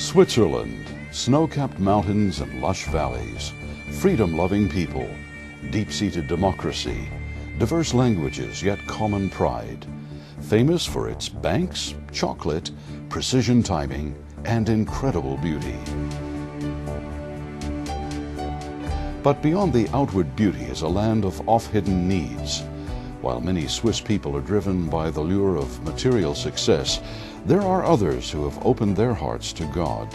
Switzerland, snow-capped mountains and lush valleys, freedom-loving people, deep-seated democracy, diverse languages yet common pride, famous for its banks, chocolate, precision timing, and incredible beauty. But beyond the outward beauty is a land of oft-hidden needs. While many Swiss people are driven by the lure of material success, there are others who have opened their hearts to God.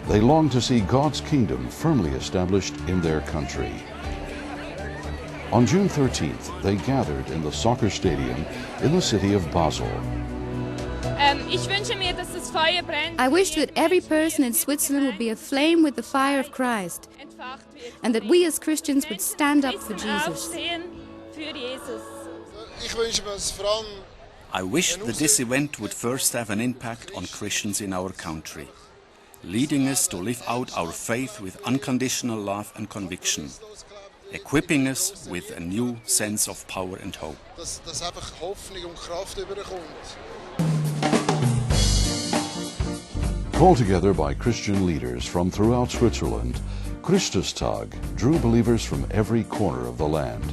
They long to see God's kingdom firmly established in their country. On June 13th, they gathered in the soccer stadium in the city of Basel. I wish that every person in Switzerland would be aflame with the fire of Christ, and that we as Christians would stand up for Jesus. I wish that this event would first have an impact on Christians in our country, leading us to live out our faith with unconditional love and conviction, equipping us with a new sense of power and hope. Called together by Christian leaders from throughout Switzerland, Christusdag drew believers from every corner of the land.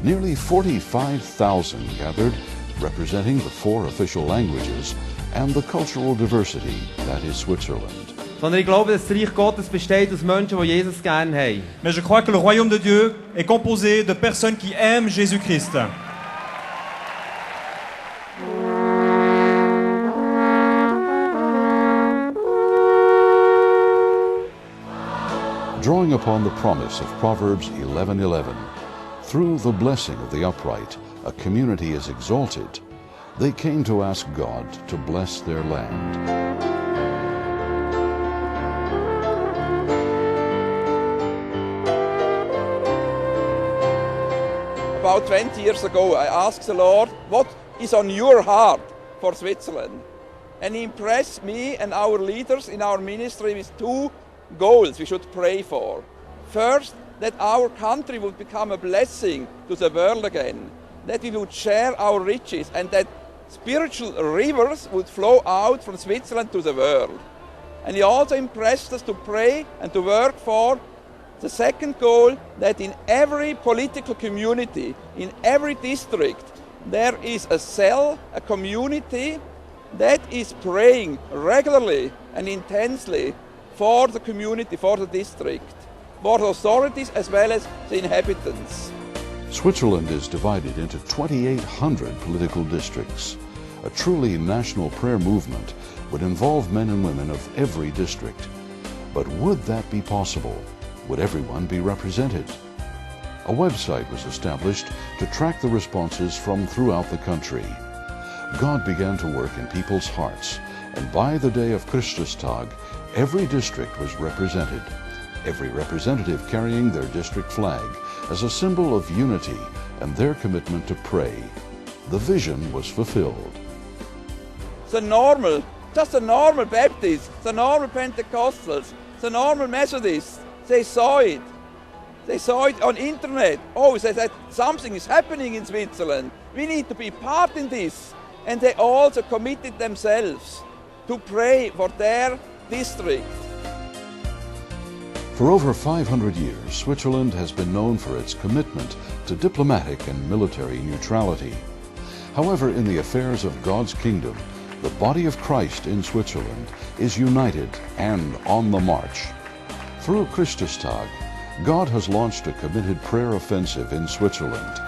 Nearly 45,000 gathered, representing the 4 official languages and the cultural diversity that is Switzerland. Sondern ich glaube, dass das Reich Gottes besteht aus Menschen, die Jesus gerne haben. Mais je crois que le royaume de Dieu est composé de personnes qui aiment Jésus-Christ. Drawing upon the promise of Proverbs 11:11, through the blessing of the upright, a community is exalted. They came to ask God to bless their land. About 20 years ago, I asked the Lord, what is on your heart for Switzerland? And He impressed me and our leaders in our ministry with 2 goals we should pray for. First, that our country would become a blessing to the world again, that we would share our riches and that spiritual rivers would flow out from Switzerland to the world. And He also impressed us to pray and to work for the second goal, that in every political community, in every district, there is a cell, a community that is praying regularly and intensely for the community, for the district, for the authorities as well as the inhabitants. Switzerland is divided into 2,800 political districts. A truly national prayer movement would involve men and women of every district. But would that be possible? Would everyone be represented? A website was established to track the responses from throughout the country. God began to work in people's hearts, and by the day of Christustag, every district was represented, every representative carrying their district flag as a symbol of unity and their commitment to pray. The vision was fulfilled. The normal Baptists, the normal Pentecostals, the normal Methodists, they saw it. They saw it on internet. Oh, they said something is happening in Switzerland. We need to be part in this. And they also committed themselves to pray for their district. For over 500 years, Switzerland has been known for its commitment to diplomatic and military neutrality. However, in the affairs of God's kingdom, the body of Christ in Switzerland is united and on the march. Through Christustag, God has launched a committed prayer offensive in Switzerland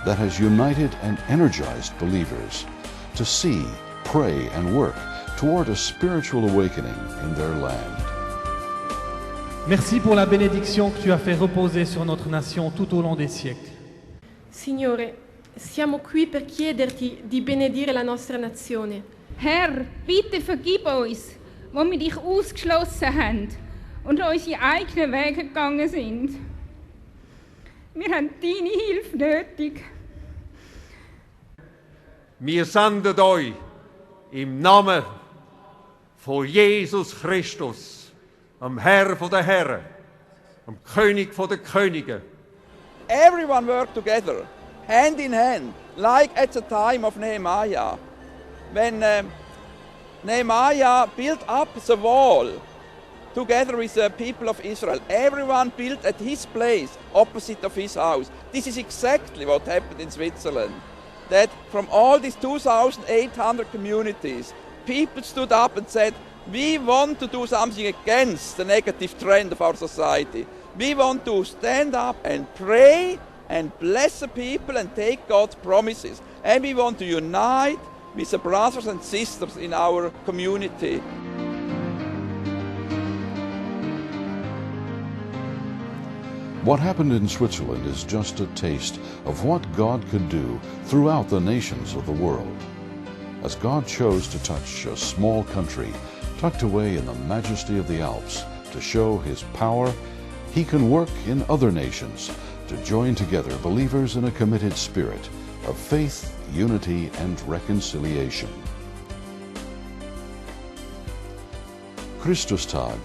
that has united and energized believers to see, pray, and work toward a spiritual awakening in their land. Merci pour la bénédiction que tu as fait reposer sur notre nation tout au long des siècles. Signore, siamo qui per chiederti di benedire la nostra nazione. Herr, bitte vergib uns, wo wir dich ausgeschlossen haben und unsere eigenen Wege gegangen sind. Wir haben deine Hilfe nötig. Wir senden euch im Namen von Jesus Christus, dem Herr der Herren, dem König der Könige. Everyone worked together, hand in hand, like at the time of Nehemiah. When Nehemiah built up the wall, together with the people of Israel. Everyone built at his place, opposite of his house. This is exactly what happened in Switzerland. That from all these 2,800 communities, people stood up and said, we want to do something against the negative trend of our society. We want to stand up and pray and bless the people and take God's promises. And we want to unite with the brothers and sisters in our community. What happened in Switzerland is just a taste of what God could do throughout the nations of the world. As God chose to touch a small country tucked away in the majesty of the Alps to show His power, He can work in other nations to join together believers in a committed spirit of faith, unity, and reconciliation. Christusdag,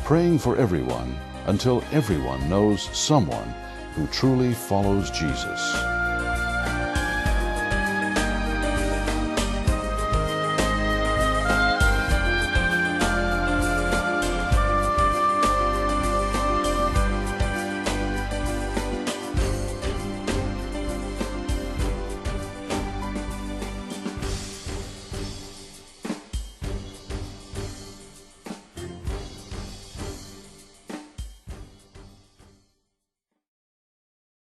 praying for everyone until everyone knows someone who truly follows Jesus.